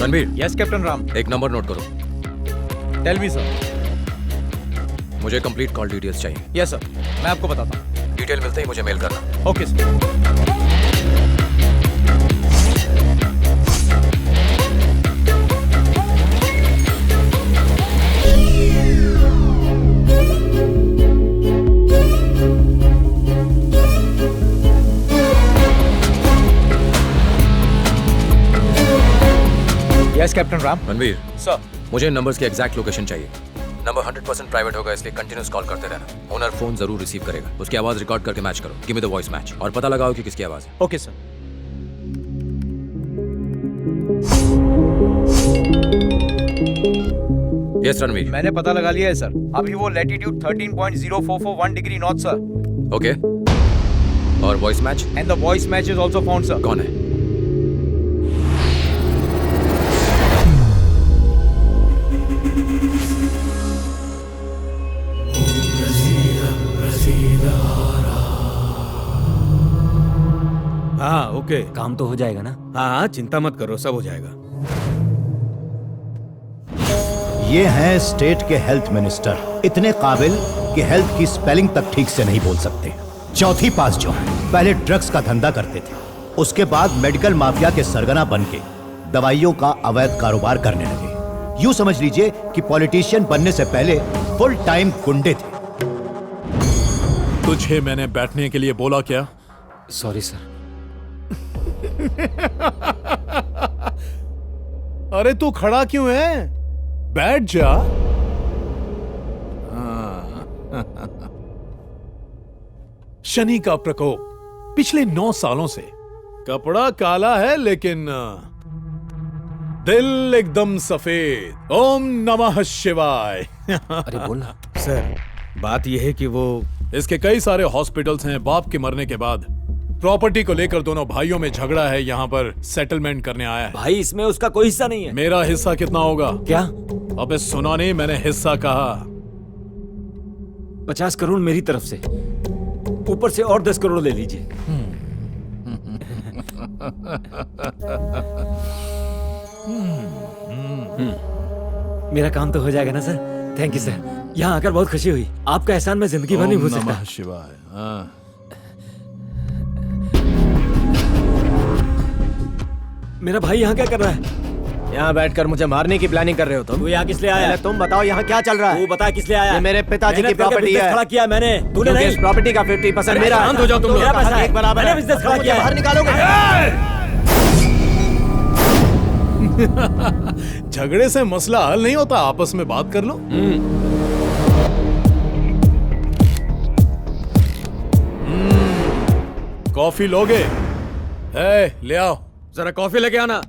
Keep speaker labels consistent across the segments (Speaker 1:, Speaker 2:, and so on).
Speaker 1: Ranveer.
Speaker 2: Yes captain Ram.
Speaker 1: एक number note करो।
Speaker 2: Tell me sir.
Speaker 1: मुझे कंप्लीट कॉल डिटेल्स चाहिए।
Speaker 2: यस सर, मैं आपको बताता हूँ।
Speaker 1: डिटेल मिलते ही मुझे मेल करना।
Speaker 2: Okay sir. Yes captain Ram.
Speaker 1: Ranveer
Speaker 2: sir.
Speaker 1: मुझे नंबर्स की एग्जैक्ट लोकेशन चाहिए। नंबर 100% प्राइवेट होगा, इसलिए कंटिन्यूस कॉल करते रहना। ओनर फोन जरूर रिसीव करेगा। उसकी आवाज रिकॉर्ड करके मैच करो। Give me the voice match और पता लगाओ कि किसकी आवाज है।
Speaker 2: Okay sir.
Speaker 1: यस रणवीर।
Speaker 2: मैंने पता लगा लिया है सर। अभी वो latitude 13.0441 degree north sir.
Speaker 1: Okay. और voice match?
Speaker 2: And the voice match is also found sir.
Speaker 1: कौन है?
Speaker 3: हाँ ओके,
Speaker 4: काम तो हो जाएगा ना?
Speaker 3: हाँ चिंता मत करो, सब हो जाएगा।
Speaker 5: ये हैं स्टेट के हेल्थ मिनिस्टर, इतने काबिल कि हेल्थ की स्पेलिंग तक ठीक से नहीं बोल सकते। चौथी पास जो है, पहले ड्रग्स का धंधा करते थे, उसके बाद मेडिकल माफिया के सरगना बन के दवाइयों का अवैध कारोबार करने लगे। यूं समझ लीजिए कि पॉलिटिशियन बनने से पहले फुल टाइम गुंडे थे।
Speaker 6: तुझे मैंने बैठने के लिए बोला क्या?
Speaker 4: Sorry sir.
Speaker 6: अरे तू खड़ा क्यों है? बैठ जा। शनि का प्रकोप पिछले 9 सालों से। कपड़ा काला है लेकिन दिल एकदम सफेद। ओम नमः शिवाय।
Speaker 4: अरे बोल ना।
Speaker 3: सर बात यह है कि वो
Speaker 6: इसके कई सारे हॉस्पिटल्स हैं। बाप के मरने के बाद प्रॉपर्टी को लेकर दोनों भाइयों में झगड़ा है। यहाँ पर सेटलमेंट करने आया है।
Speaker 4: भाई इसमें उसका कोई हिस्सा नहीं है।
Speaker 6: मेरा हिस्सा कितना होगा?
Speaker 4: क्या?
Speaker 6: अबे सुना नहीं, मैंने हिस्सा कहा।
Speaker 4: 50 करोड़ मेरी तरफ से, ऊपर से और 10 करोड़ ले लीजिए। मेरा काम तो हो जाएगा ना सर? Thank you sir. यहाँ आकर बहुत खुशी हुई। आपका एहसान मैं जिंदगी भर नहीं भूल सकता।
Speaker 6: नमः शिवाय। हाँ।
Speaker 4: मेरा भाई यहाँ क्या कर रहा है?
Speaker 7: यहाँ बैठकर मुझे मारने की प्लानिंग कर रहे हो तुम?
Speaker 4: तू यहाँ किस लिए आया?
Speaker 7: तुम बताओ यहाँ क्या चल रहा है?
Speaker 4: तू बता किस लिए आया?
Speaker 7: ये मेरे पिताजी की
Speaker 4: मेहनत करके
Speaker 7: प्रॉपर्टी
Speaker 4: बिजनेस
Speaker 7: है।
Speaker 4: खड़ा किया मैंने, तूने नहीं।
Speaker 7: इस प्रॉपर्टी का 50% मेरा है।
Speaker 4: शांत हो जाओ तुम लोग।
Speaker 7: मेरा पैसा
Speaker 4: एक बराबर है। बिजनेस खड़ा किया है।
Speaker 7: बाहर निकालोगे?
Speaker 6: झगड़े से मसला हल नहीं होता, आपस में बात कर लो। कॉफी लोगे? ले आओ।
Speaker 7: जरा कॉफी लेके आना।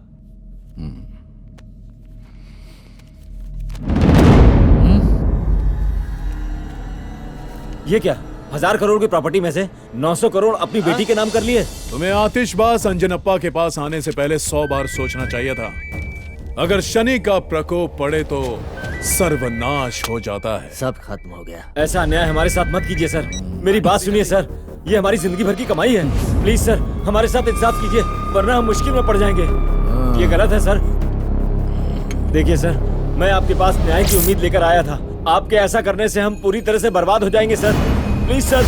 Speaker 4: ये क्या? 1000 करोड़ की प्रॉपर्टी में से 900 करोड़ अपनी बेटी के नाम कर लिए?
Speaker 6: तुम्हें आतिशबाज अंजनप्पा के पास आने से पहले 100 बार सोचना चाहिए था। अगर शनि का प्रकोप पड़े तो सर्वनाश हो जाता है।
Speaker 4: सब खत्म हो गया। ऐसा अन्याय हमारे साथ मत कीजिए सर। मेरी बात सुनिए सर, ये हमारी जिंदगी भर की कमाई है। प्लीज सर हमारे साथ इंसाफ कीजिए, वरना हम मुश्किल में पड़ जाएंगे। ये गलत है सर। देखिए सर, मैं आपके पास न्याय की उम्मीद लेकर आया था। आपके ऐसा करने से हम पूरी तरह से बर्बाद हो जाएंगे सर। Please sir.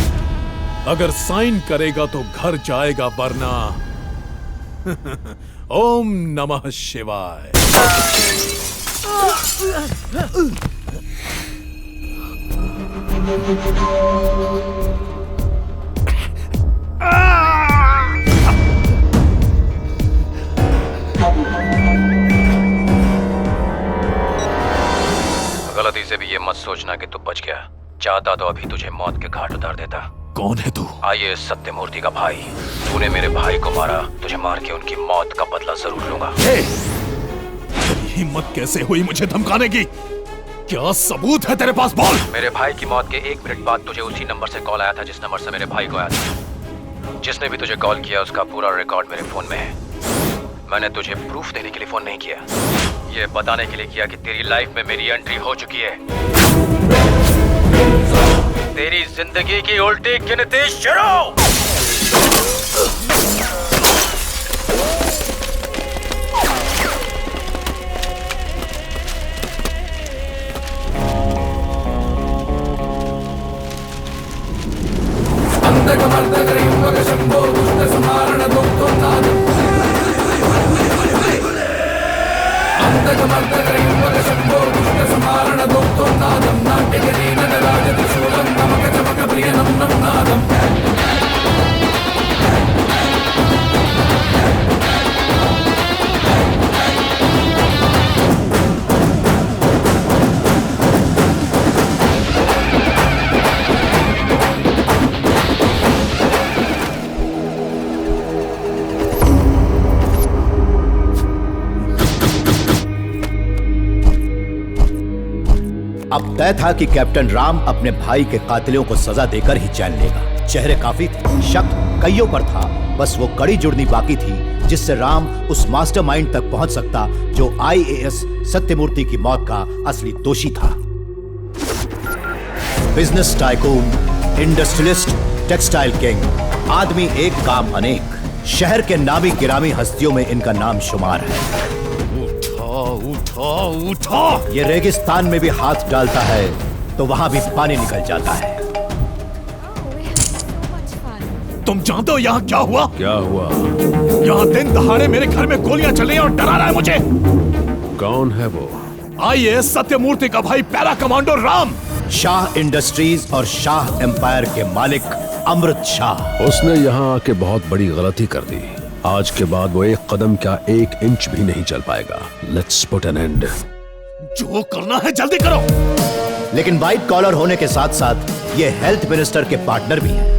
Speaker 6: अगर साइन करेगा तो घर जाएगा, वरना ओम नमः शिवाय।
Speaker 1: गलती से भी ये मत सोचना कि तू बच गया। चाहता तो अभी तुझे मौत के घाट उतार देता।
Speaker 6: कौन है तू?
Speaker 1: आइए सत्यमूर्ति का भाई। तूने मेरे भाई को मारा, तुझे मार के उनकी मौत का बदला जरूर लूंगा।
Speaker 6: तेरी हिम्मत कैसे हुई मुझे धमकाने की? क्या सबूत है तेरे पास? बोल।
Speaker 1: मेरे भाई की मौत के 1 मिनट बाद तुझे उसी नंबर से कॉल आया था जिस नंबर से मेरे भाई को आया था। जिसने भी तुझे कॉल किया उसका पूरा रिकॉर्ड मेरे फोन में है। मैंने तुझे प्रूफ देने के लिए फोन नहीं किया, ये बताने के लिए किया कि तेरी लाइफ में मेरी एंट्री हो चुकी है। तेरी जिंदगी की उल्टी गिनती शुरू।
Speaker 5: अब तय था कि कैप्टन राम अपने भाई के कातिलों को सजा देकर ही चैन लेगा। चेहरे काफी थे, शक कईयों पर था, बस वो कड़ी जुड़नी बाकी थी जिससे राम उस मास्टरमाइंड तक पहुंच सकता जो IAS सत्यमूर्ति की मौत का असली दोषी था। Business tycoon, industrialist, textile king, आदमी एक काम अनेक, शहर के नामी गिरामी हस्तियों में इनका नाम शुमार है।
Speaker 6: उठो।
Speaker 5: ये रेगिस्तान में भी हाथ डालता है तो वहां भी पानी निकल जाता है।
Speaker 6: तुम जानते हो यहाँ क्या हुआ?
Speaker 3: क्या हुआ?
Speaker 6: यहाँ दिन दहाड़े मेरे घर में गोलियां चल रही हैं और डरा रहा है मुझे।
Speaker 3: कौन है वो?
Speaker 6: IAS सत्यमूर्ति का भाई para commando Ram.
Speaker 5: Shah industries और शाह एम्पायर के मालिक अमृत शाह।
Speaker 8: उसने यहाँ आके बहुत बड़ी गलती कर दी। आज के बाद वो एक कदम क्या 1 इंच भी नहीं चल पाएगा। Let's put an end.
Speaker 6: जो करना है जल्दी करो।
Speaker 5: लेकिन वाइट कॉलर होने के साथ साथ ये हेल्थ मिनिस्टर के पार्टनर भी हैं।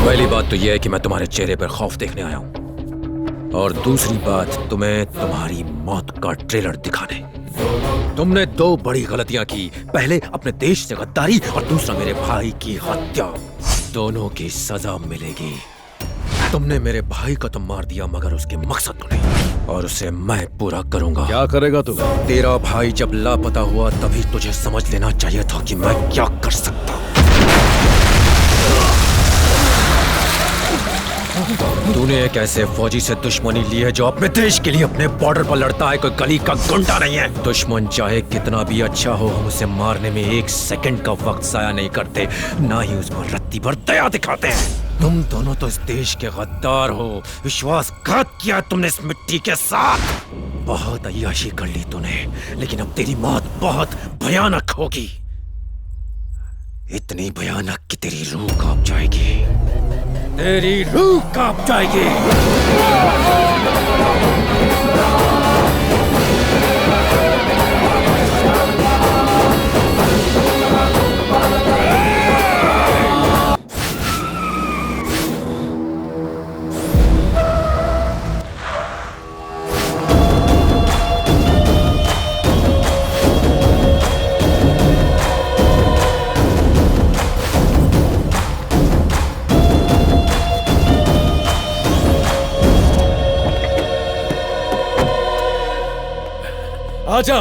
Speaker 1: पहली बात तो यह है कि मैं तुम्हारे चेहरे पर खौफ देखने आया हूं, और दूसरी बात तुम्हें तुम्हारी मौत का ट्रेलर दिखाने। तुमने 2 बड़ी गलतियां की, पहले अपने देश से गद्दारी और दूसरा मेरे भाई की हत्या। दोनों की सजा मिलेगी। तुमने मेरे भाई को तो मार दिया मगर उसके मकसद को नहीं, और उसे मैं पूरा करूंगा।
Speaker 8: क्या करेगा तू?
Speaker 1: तेरा भाई जब लापता हुआ तभी तुझे समझ लेना चाहिए था कि मैं क्या कर सकता हूं। तूने एक ऐसे फौजी से दुश्मनी ली है जो अपने देश के लिए अपने बॉर्डर पर लड़ता है, कोई गली का गुंडा नहीं है। दुश्मन चाहे कितना भी अच्छा हो, हम उसे मारने में 1 सेकंड का वक्त जाया नहीं करते, ना ही उस पर रत्ती भर दया दिखाते हैं। तुम दोनों तो इस देश के गद्दार हो, विश्वासघात किया तुमने इस मिट्टी के साथ। बहुत अय्याशी कर ली तूने, लेकिन अब तेरी मौत बहुत भयानक होगी। इतनी भयानक कि तेरी रूह कांप जाएगी। तेरी रूह कांप जाएगी।
Speaker 4: आजा।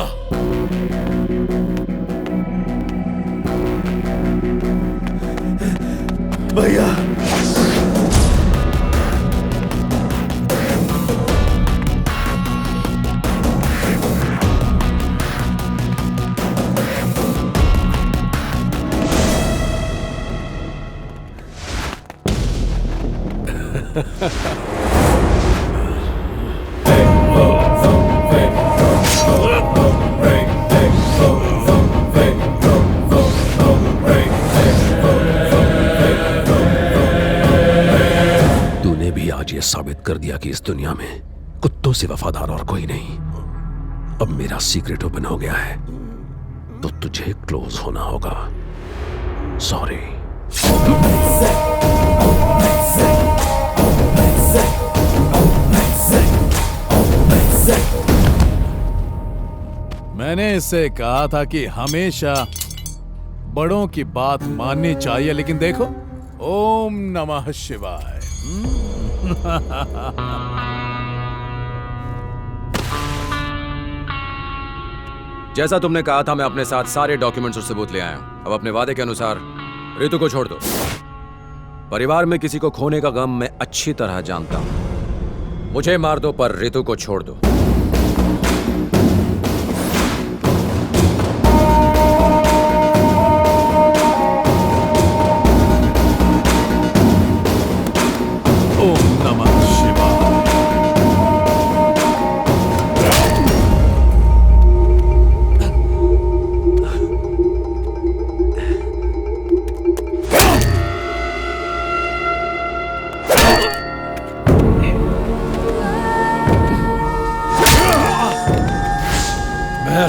Speaker 5: भैया
Speaker 8: ये साबित कर दिया कि इस दुनिया में कुत्तों से वफादार और कोई नहीं। अब मेरा सीक्रेट ओपन हो गया है तो तुझे क्लोज होना होगा। सॉरी।
Speaker 6: मैंने इससे कहा था कि हमेशा बड़ों की बात माननी चाहिए, लेकिन देखो, ओम नमः शिवाय।
Speaker 1: जैसा तुमने कहा था, मैं अपने साथ सारे डॉक्यूमेंट्स और सबूत ले आया हूं। अब अपने वादे के अनुसार रितु को छोड़ दो। परिवार में किसी को खोने का गम मैं अच्छी तरह जानता हूं। मुझे मार दो पर रितु को छोड़ दो।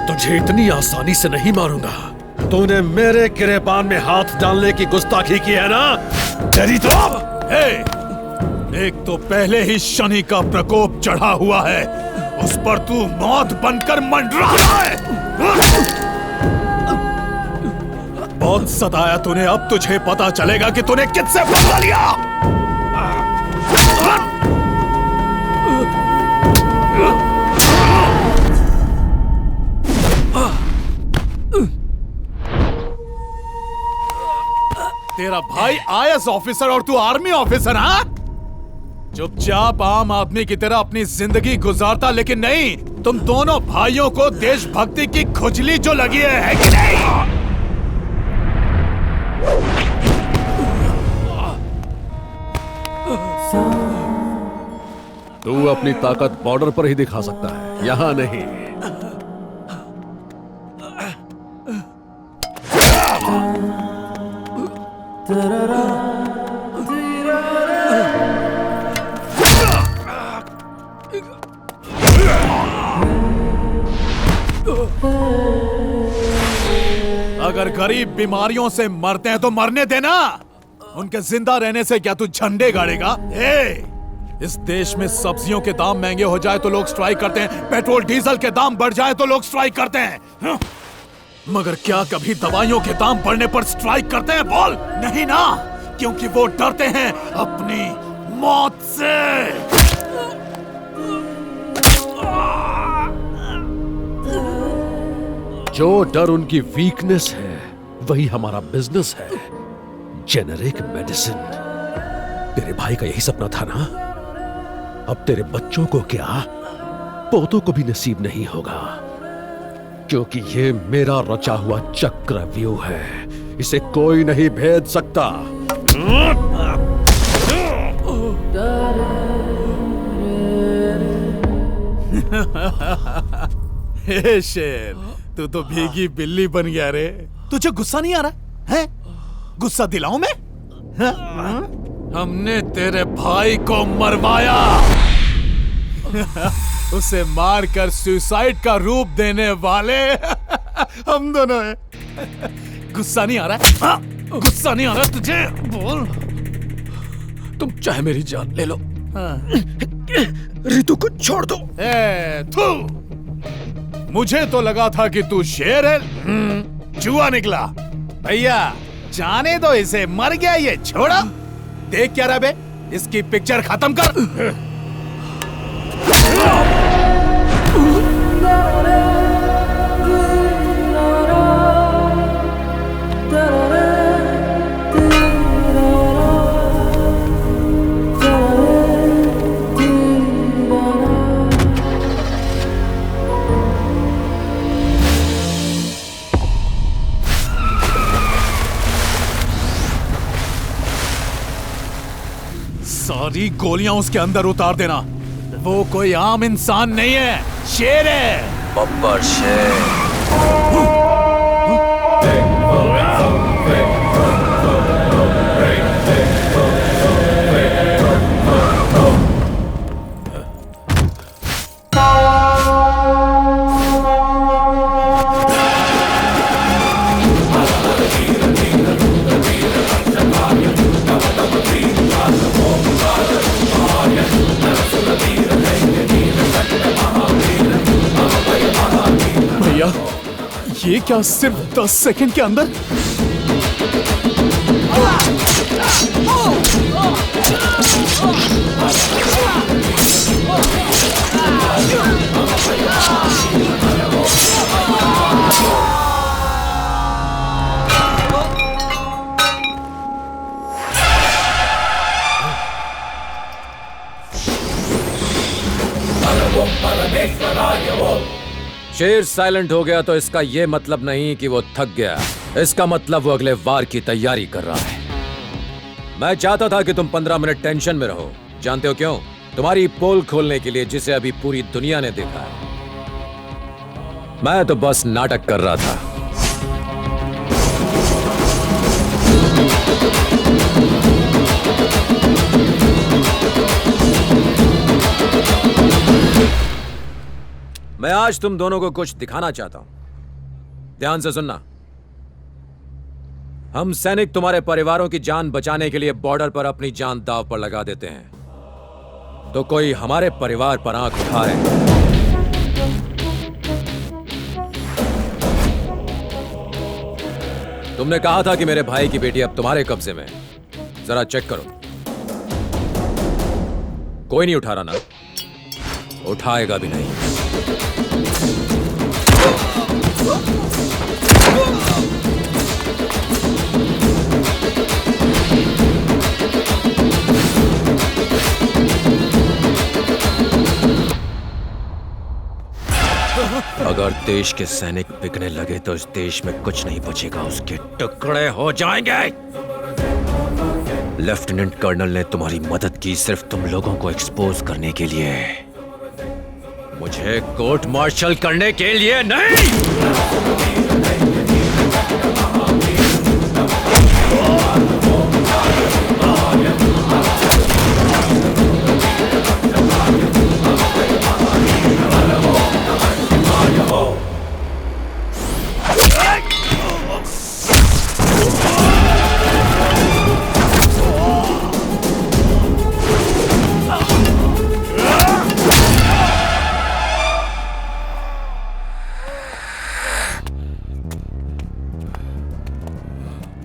Speaker 8: तुझे इतनी आसानी से नहीं मारूंगा। तूने मेरे गिरेबान में हाथ डालने की गुस्ताखी की है ना? तेरी तो
Speaker 6: एक तो पहले ही शनि का प्रकोप चढ़ा हुआ है, उस पर तू मौत बनकर मंडरा रहा है। बहुत सताया तूने, अब तुझे पता चलेगा कि तूने किससे बदला लिया। तेरा भाई आईएएस ऑफिसर और तू आर्मी ऑफिसर, हाँ? चुपचाप आम आदमी की तरह अपनी जिंदगी गुजारता, लेकिन नहीं, तुम दोनों भाइयों को देशभक्ति की खुजली जो लगी है कि नहीं?
Speaker 8: तू अपनी ताकत बॉर्डर पर ही दिखा सकता है, यहां नहीं।
Speaker 6: अगर गरीब बीमारियों से मरते हैं तो मरने देना, उनके जिंदा रहने से क्या तू झंडे गाड़ेगा? इस देश में सब्जियों के दाम महंगे हो जाए तो लोग स्ट्राइक करते हैं, पेट्रोल डीजल के दाम बढ़ जाए तो लोग स्ट्राइक करते हैं, हाँ? मगर क्या कभी दवाइयों के दाम बढ़ने पर स्ट्राइक करते हैं? बोल नहीं ना, क्योंकि वो डरते हैं अपनी मौत से।
Speaker 8: जो डर उनकी वीकनेस है वही हमारा बिजनेस है, जेनेरिक मेडिसिन। तेरे भाई का यही सपना था ना? अब तेरे बच्चों को क्या, पोतों को भी नसीब नहीं होगा, क्योंकि ये मेरा रचा हुआ चक्रव्यूह है, इसे कोई नहीं भेद सकता।
Speaker 6: हे शेर, तू तो भीगी बिल्ली बन गया रे। तुझे गुस्सा नहीं आ रहा है? गुस्सा दिलाऊं मैं? हाँ? हमने तेरे भाई को मरवाया। उसे मारकर सुसाइड का रूप देने वाले हम दोनों हैं। गुस्सा नहीं आ रहा है? हाँ? गुस्सा नहीं आ रहा तुझे? बोल।
Speaker 8: तुम चाहे मेरी जान ले लो, रितु को छोड़ दो।
Speaker 6: थू, मुझे तो लगा था कि तू शेर है, चूहा निकला। भैया जाने दो इसे, मर गया ये, छोड़ो। देख क्या रहा बे, इसकी पिक्चर खत्म कर। सारी गोलियां उसके अंदर उतार देना। वो कोई आम इंसान नहीं है, शेर है।
Speaker 1: बब्बर शेर।
Speaker 6: भैया ये क्या सिर्फ 10 सेकंड के अंदर?
Speaker 1: शेर साइलेंट हो गया तो इसका यह मतलब नहीं कि वो थक गया, इसका मतलब वो अगले वार की तैयारी कर रहा है। मैं चाहता था कि तुम 15 मिनट टेंशन में रहो। जानते हो क्यों? तुम्हारी पोल खोलने के लिए, जिसे अभी पूरी दुनिया ने देखा है। मैं तो बस नाटक कर रहा था। मैं आज तुम दोनों को कुछ दिखाना चाहता हूं। ध्यान से सुनना। हम सैनिक तुम्हारे परिवारों की जान बचाने के लिए बॉर्डर पर अपनी जान दांव पर लगा देते हैं। तो कोई हमारे परिवार पर आंख उठाए तुमने कहा था कि मेरे भाई की बेटी अब तुम्हारे कब्जे में है। जरा चेक करो। कोई नहीं उठा रहा ना? उठाएगा भी नहीं। अगर देश के सैनिक बिकने लगे तो इस देश में कुछ नहीं बचेगा, उसके टुकड़े हो जाएंगे। लेफ्टिनेंट कर्नल ने तुम्हारी मदद की सिर्फ तुम लोगों को एक्सपोज करने के लिए, मुझे कोर्ट मार्शल करने के लिए नहीं।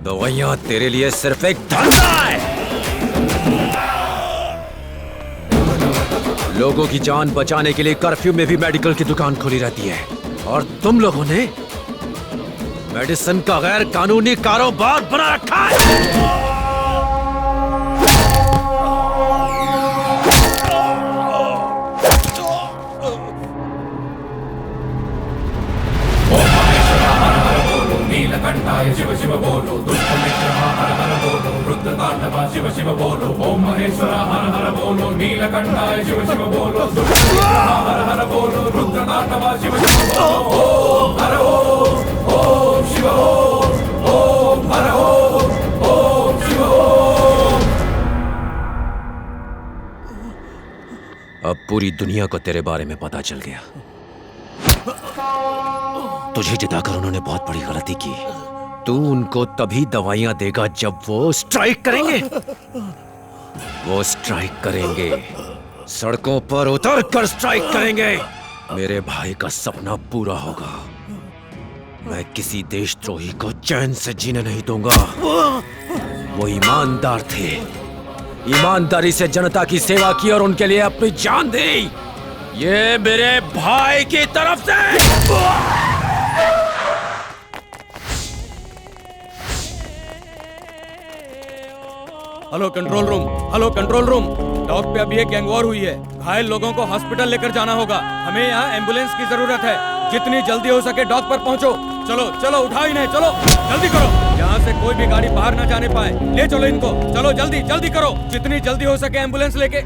Speaker 1: दवाइयां तेरे लिए सिर्फ एक धंधा है। लोगों की जान बचाने के लिए कर्फ्यू में भी मेडिकल की दुकान खुली रहती है, और तुम लोगों ने मेडिसिन का गैर कानूनी कारोबार बना रखा है।
Speaker 9: नीलकंठाय शिव शिव बोलो, दुष्ट मित्र हर हर बोलो, रुद्रतांडवा शिव शिव बोलो, ओम महेश्वर हर हर बोलो, नीलकंठाय शिव शिव बोलो, दुष्ट मित्र हर हर बोलो, रुद्रतांडवा शिव शिव बोलो, ओम हर ओम शिव ओम हर ओम शिव ओम।
Speaker 1: अब पूरी दुनिया को तेरे बारे में पता चल गया। तुझे जिताकर उन्होंने बहुत बड़ी गलती की। तू उनको तभी दवाइयां देगा जब वो स्ट्राइक करेंगे। वो स्ट्राइक करेंगे, सड़कों पर उतर कर स्ट्राइक करेंगे। मेरे भाई का सपना पूरा होगा। मैं किसी देशद्रोही को चैन से जीने नहीं दूंगा। वो ईमानदार थे, ईमानदारी से जनता की सेवा की और उनके लिए अपनी जान दी। ये मेरे भाई की तरफ से।
Speaker 4: Hello control room, hello control room. Dock पे अभी एक गैंग वॉर हुई है। घायल लोगों को हॉस्पिटल लेकर जाना होगा। हमें यहाँ एम्बुलेंस की जरूरत है। जितनी जल्दी हो सके डॉक पर पहुँचो। चलो चलो, उठाओ इन्हें, चलो जल्दी करो। यहाँ से कोई भी गाड़ी बाहर न जाने पाए। ले चलो इनको, चलो जल्दी जल्दी करो। जितनी जल्दी हो सके एम्बुलेंस लेके।